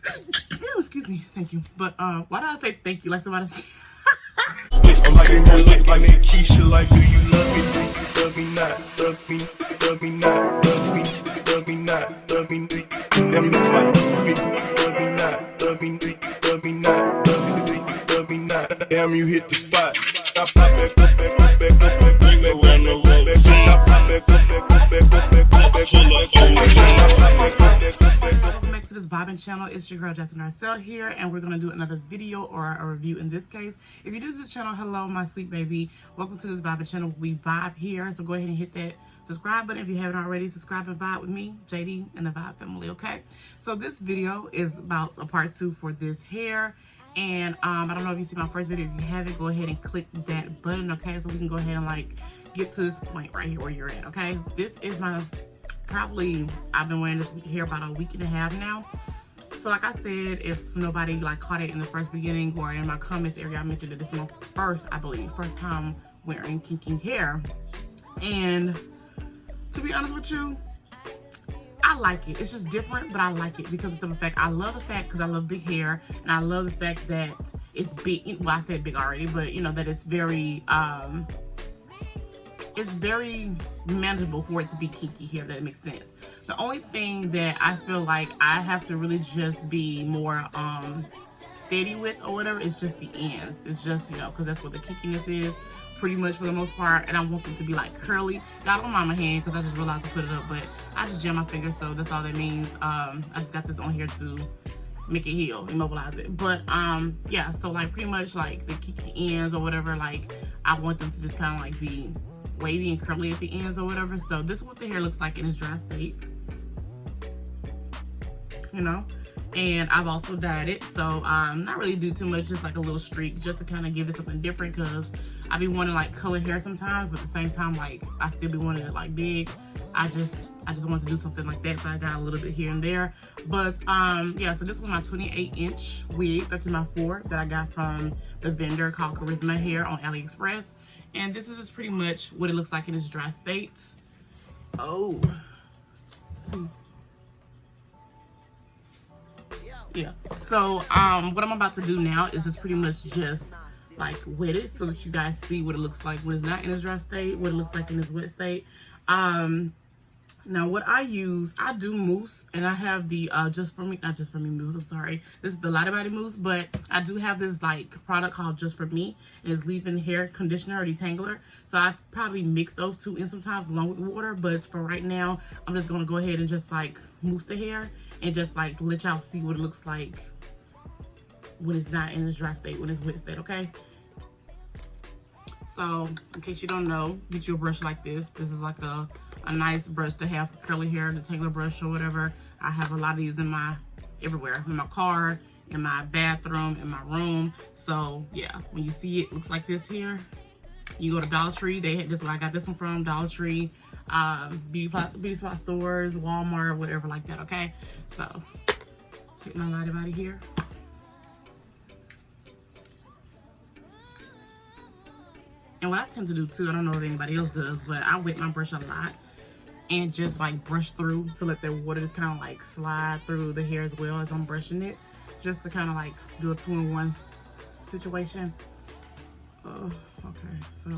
Ew, excuse me. Thank you. But why did I say thank you like somebody said? I'm sitting here looking like Keisha, like, do you love me? Do you love me not? Love me, love me not? Love me, love me not? Love me, damn looks like me. Love me not? Love me, love me not? Love me not? Damn, you hit the spot. I pop back, back, back, back, back, back, back, back, back, back, back, back, Welcome back to this bobbin channel. It's your girl Jasmine Arcel here, and we're going to do another video, or a review in this case. If you're new to the channel, hello my sweet baby, welcome to this bobbin channel. We vibe here, so go ahead and hit that subscribe button if you haven't already. Subscribe and vibe with me, JD, and the Vibe family. Okay, so this video is about a part 2 for this hair. And I don't know if you see my first video. If you haven't, go ahead and click that button, okay, so we can go ahead and like get to this point right here where you're at. Okay, this is my I've been wearing this hair about a week and a half now. So like I said, if nobody like caught it in the first beginning or in my comments area, I mentioned that this is my first time wearing kinky hair. And to be honest with you, I like it. It's just different, but I like it because it's of the fact I love the fact because I love big hair, and I love the fact that it's big. Well, I said big already, but you know that it's very manageable for it to be kinky hair. That makes sense. The only thing that I feel like I have to really just be more steady with or whatever is just the ends. It's just, you know, because that's what the kinkiness is pretty much for the most part, and I want them to be like curly. Y'all don't mind my hand because I just realized to put it up, but I just jam my fingers, so that's all that means. I just got this on here to make it heal, immobilize it. But yeah, so like pretty much like the kinky ends or whatever, like I want them to just kind of like be wavy and curly at the ends or whatever. So this is what the hair looks like in its dry state, you know. And I've also dyed it, so not really do too much, just like a little streak, just to kind of give it something different, because I be wanting like colored hair sometimes, but at the same time, like I still be wanting it like big. I just wanted to do something like that, so I got a little bit here and there. But yeah, so this was my 28-inch wig, 13x4, that I got from the vendor called Karizma hair on Aliexpress. And this is just pretty much what it looks like in its dry state. Oh, let's see. Yeah, so what I'm about to do now is just pretty much just like wet it so that you guys see what it looks like when it's not in its dry state, what it looks like in its wet state. Now what I use, I do mousse, and I have the not just for me mousse, I'm sorry, this is the Light Body mousse, but I do have this like product called Just For Me. It's leave-in hair conditioner or detangler, so I probably mix those two in sometimes along with water, but for right now I'm just gonna go ahead and just like mousse the hair and just like let y'all see what it looks like when it's not in its dry state, when it's wet state, okay? So in case you don't know, get you a brush like this. This is like a nice brush to have for curly hair, the detangler brush or whatever. I have a lot of these in my, everywhere, in my car, in my bathroom, in my room. So yeah, when you see it looks like this here, you go to Dollar Tree. They had this one, I got this one from Dollar Tree, beauty spot stores, Walmart, whatever like that, okay? So take my Light Body here. And what I tend to do too, I don't know if anybody else does, but I wet my brush a lot and just like brush through to let the water just kind of like slide through the hair as well as I'm brushing it, just to kind of like do a 2-in-1 situation. Okay, so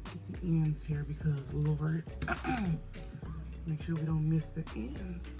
get the ends here because Lord, make sure we don't miss the ends.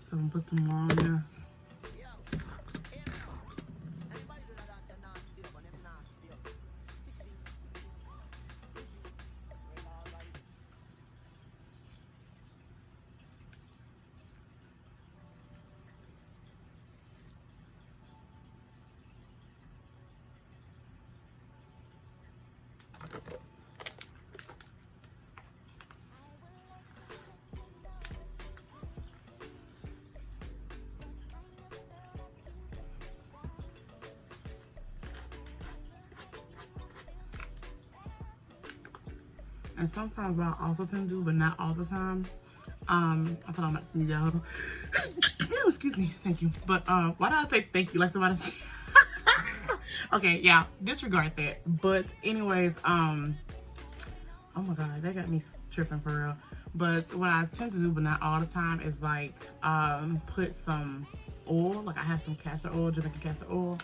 So I'm gonna put some more on there. And sometimes what I also tend to do, but not all the time, I thought I'm about to sneeze out. Oh, excuse me, thank you. But why did I say thank you like somebody said? Okay, yeah, disregard that. But anyways, oh my god, that got me tripping for real. But what I tend to do, but not all the time, is like put some oil. Like I have some castor oil, Jamaican castor oil,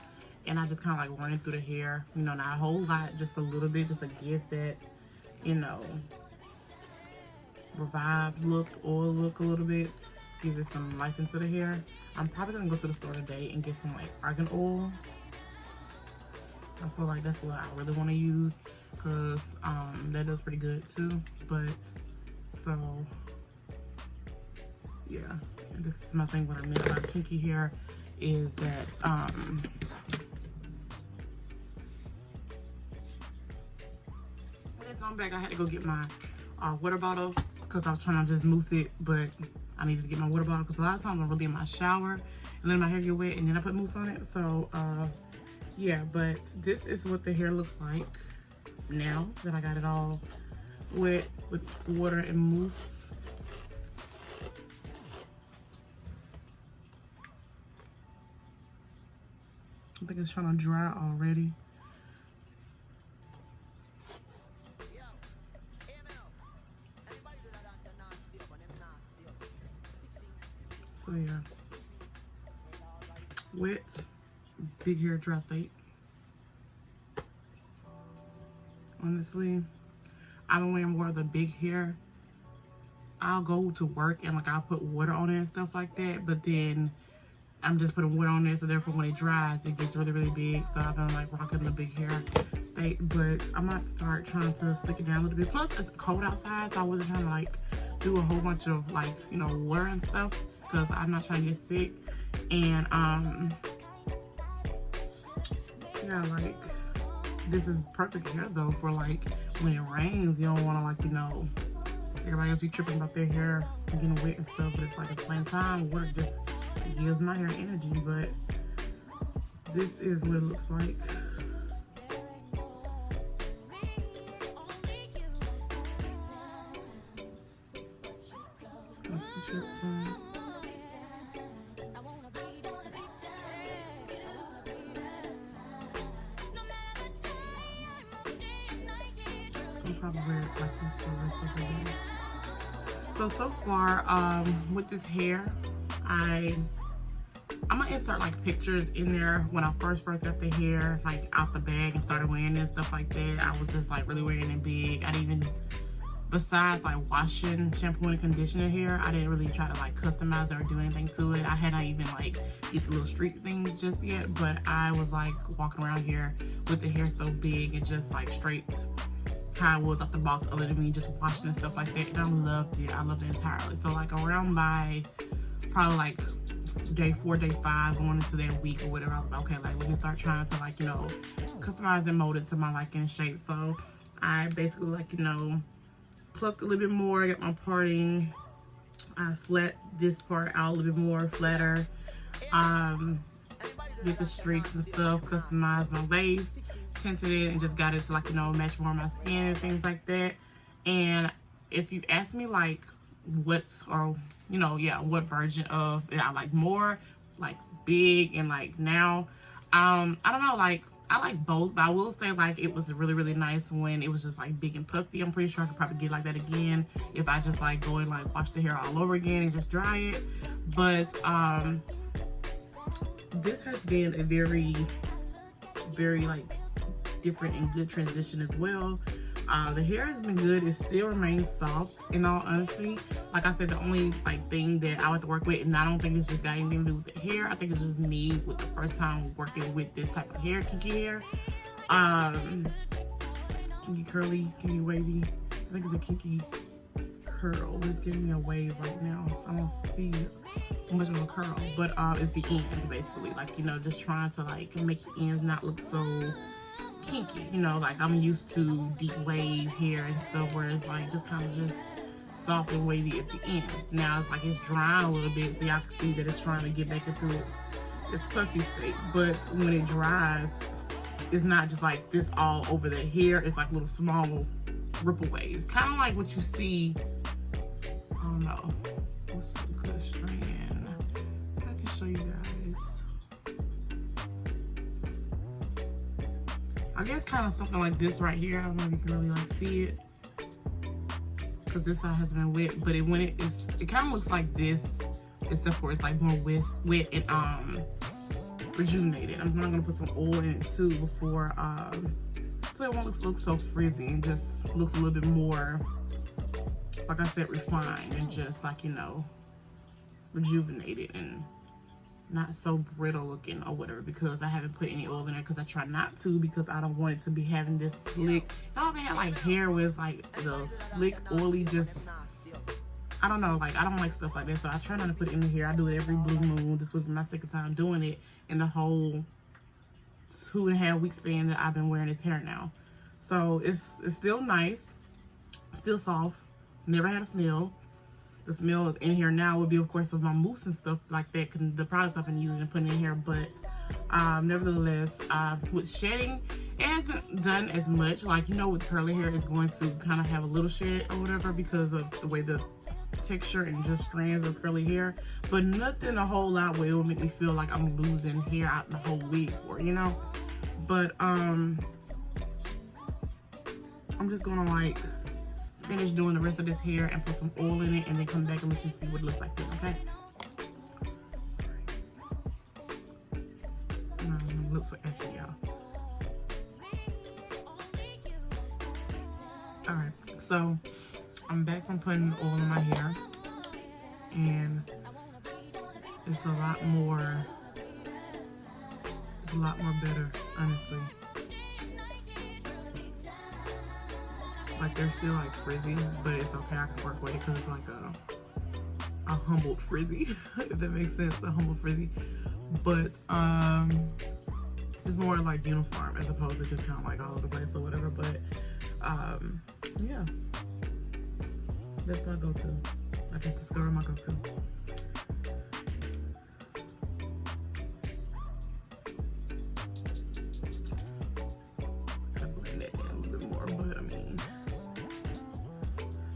and I just kind of like run it through the hair. You know, not a whole lot, just a little bit, just to give that, you know, revived look, oil look a little bit, give it some life into the hair. I'm probably gonna go to the store today and get some like argan oil. I feel like that's what I really want to use, because that does pretty good too. But so yeah, and this is my thing. What I meant about kinky hair is that so I'm back. I had to go get my water bottle because I was trying to just mousse it, but I needed to get my water bottle because a lot of times I'm really in my shower and then my hair get wet and then I put mousse on it. So yeah, but this is what the hair looks like now that I got it all wet with water and mousse. I think it's trying to dry already. So yeah, wet, big hair, dry state. Honestly, I don't wear more of the big hair. I'll go to work and like I'll put water on it and stuff like that, but then I'm just putting water on there, so therefore when it dries it gets really, really big. So I've been like rocking the big hair state, but I might start trying to stick it down a little bit. Plus it's cold outside, so I wasn't trying to like do a whole bunch of like, you know, water and stuff, because I'm not trying to get sick. And yeah, like this is perfect hair though for like when it rains. You don't want to, like, you know, everybody else be tripping about their hair getting wet and stuff, but it's like at the same time water just gives my hair energy. But this is what it looks like. Let's put up some. I'll probably wear it like this for the rest of the day. So far, with this hair, I'm gonna insert like pictures in there when I first got the hair like out the bag and started wearing it and stuff like that. I was just like really wearing it big. I didn't even, besides like washing, shampooing, and conditioning hair, I didn't really try to like customize it or do anything to it. I hadn't even like get the little streak things just yet, but I was like walking around here with the hair so big and just like straight how it was off the box, other than me just washing and stuff like that. And I loved it. I loved it entirely. So like around by probably like day 4, day 5, going into that week or whatever, I was like, okay, like let me start trying to like, you know, customize and mold it to my liking and shape. So I basically like, you know, plucked a little bit more, got my parting, I flat this part out a little bit more flatter, get the streaks and stuff, customize my base, tinted it, and just got it to like, you know, match more of my skin and things like that. And if you ask me like what's, or you know, yeah, what version of it I like more, like big and like now, I don't know, like I like both, but I will say like it was really, really nice when it was just like big and puffy. I'm pretty sure I could probably get like that again if I just like go and like wash the hair all over again and just dry it. But this has been a very, very like different and good transition as well. The hair has been good. It still remains soft, in all honesty. Like I said, the only like thing that I like to work with, and I don't think it's just got anything to do with the hair, I think it's just me with the first time working with this type of hair, kinky hair. Kinky curly, kinky wavy. I think it's a kinky curl. It's giving me a wave right now. I don't see much of a curl, but it's the ends basically. Like, you know, just trying to like make the ends not look so kinky, you know, like I'm used to deep wave hair and stuff where it's like just kind of just soft and wavy at the end. Now it's like it's drying a little bit, so y'all can see that it's trying to get back into its puffy state. But when it dries, it's not just like this all over the hair. It's like little small ripple waves, kind of like what you see. I don't know what's a good strand I can show you guys. I guess kind of something like this right here. I don't know if you can really like see it because this side has been wet, but it kind of looks like this, except for it's like more wet and rejuvenated. I'm not gonna put some oil in it too before so it won't look so frizzy and just looks a little bit more, like I said, refined and just like, you know, rejuvenated and not so brittle looking or whatever, because I haven't put any oil in it because I try not to, because I don't want it to be having this slick. Y'all ever had like hair where it's like the slick, oily, just, I don't know, like I don't like stuff like that, so I try not to put it in here. I do it every blue moon. This would be my second time doing it in the whole 2.5 week span that I've been wearing this hair now. So it's still nice, still soft, never had a smell. The smell in here now would be, of course, of my mousse and stuff like that, the products I've been using and putting in here. But nevertheless, with shedding, it hasn't done as much. Like, you know, with curly hair, it's going to kind of have a little shed or whatever because of the way the texture and just strands of curly hair, but nothing a whole lot where it will make me feel like I'm losing hair out the whole wig for, you know. But I'm just gonna like finish doing the rest of this hair and put some oil in it and then come back and let you see what it looks like then, okay? Looks like actually, y'all. Alright, so I'm back from putting oil in my hair, and it's a lot more better, honestly. Like, they're still like frizzy, but it's okay, I can work with it because it's like a humbled frizzy, if that makes sense, a humbled frizzy. But it's more like uniform as opposed to just kind of like all over the place or whatever. But yeah, that's my go-to. I just discovered my go-to. I blend that in a little bit more, but I mean,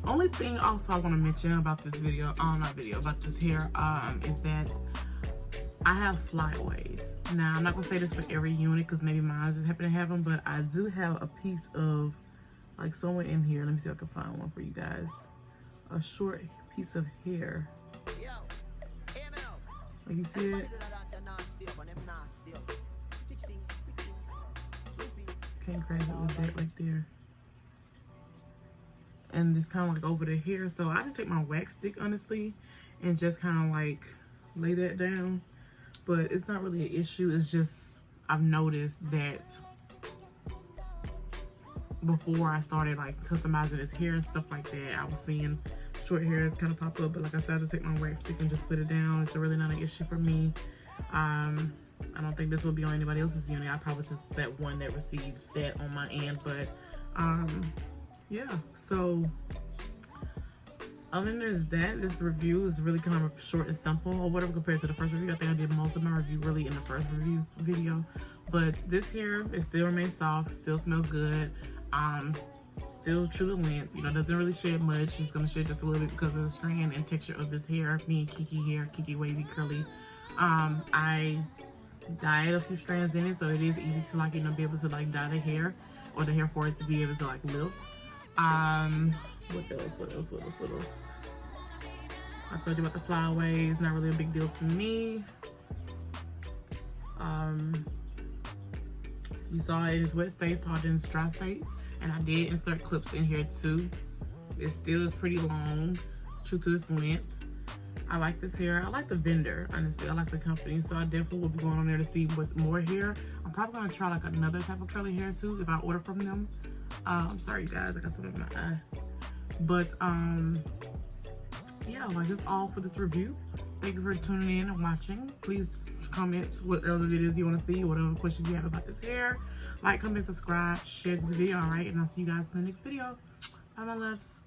only thing also I want to mention about this video, about this hair, is that I have flyaways. Now, I'm not gonna say this for every unit because maybe mine just happen to have them, but I do have a piece of, like, somewhere in here. Let me see if I can find one for you guys. A short piece of hair. Like, you see it? Can't grab it with that right there. And just kind of like over the hair. So I just take my wax stick, honestly, and just kind of like lay that down. But it's not really an issue. It's just I've noticed that before I started like customizing his hair and stuff like that, I was seeing short hairs kind of pop up. But like I said, I just take my wax stick and just put it down. It's really not an issue for me. I don't think this will be on anybody else's unit. I probably just that one that receives that on my end. But yeah, so other than that, this review is really kind of short and simple or whatever compared to the first review. I think I did most of my review really in the first review video. But this hair, it still remains soft, still smells good, still true to length. You know, doesn't really shed much. It's gonna shed just a little bit because of the strand and texture of this hair, being Kiki hair, Kiki wavy curly. I dyed a few strands in it, so it is easy to, like, you know, be able to like dye the hair or the hair for it to be able to like lift. What else? I told you about the flyaways, not really a big deal to me. You saw it is wet state, so I didn't dry state. And I did insert clips in here too. It still is pretty long, true to its length. I like this hair. I like the vendor, honestly. I like the company, so I definitely will be going on there to see what more hair. I'm probably gonna try like another type of curly hair too if I order from them. I'm sorry guys, I got something in my eye. But yeah, like that's all for this review. Thank you for tuning in and watching. Please comment what other videos you want to see, what other questions you have about this hair. Like, comment, subscribe, share this video, alright? And I'll see you guys in the next video. Bye, my loves.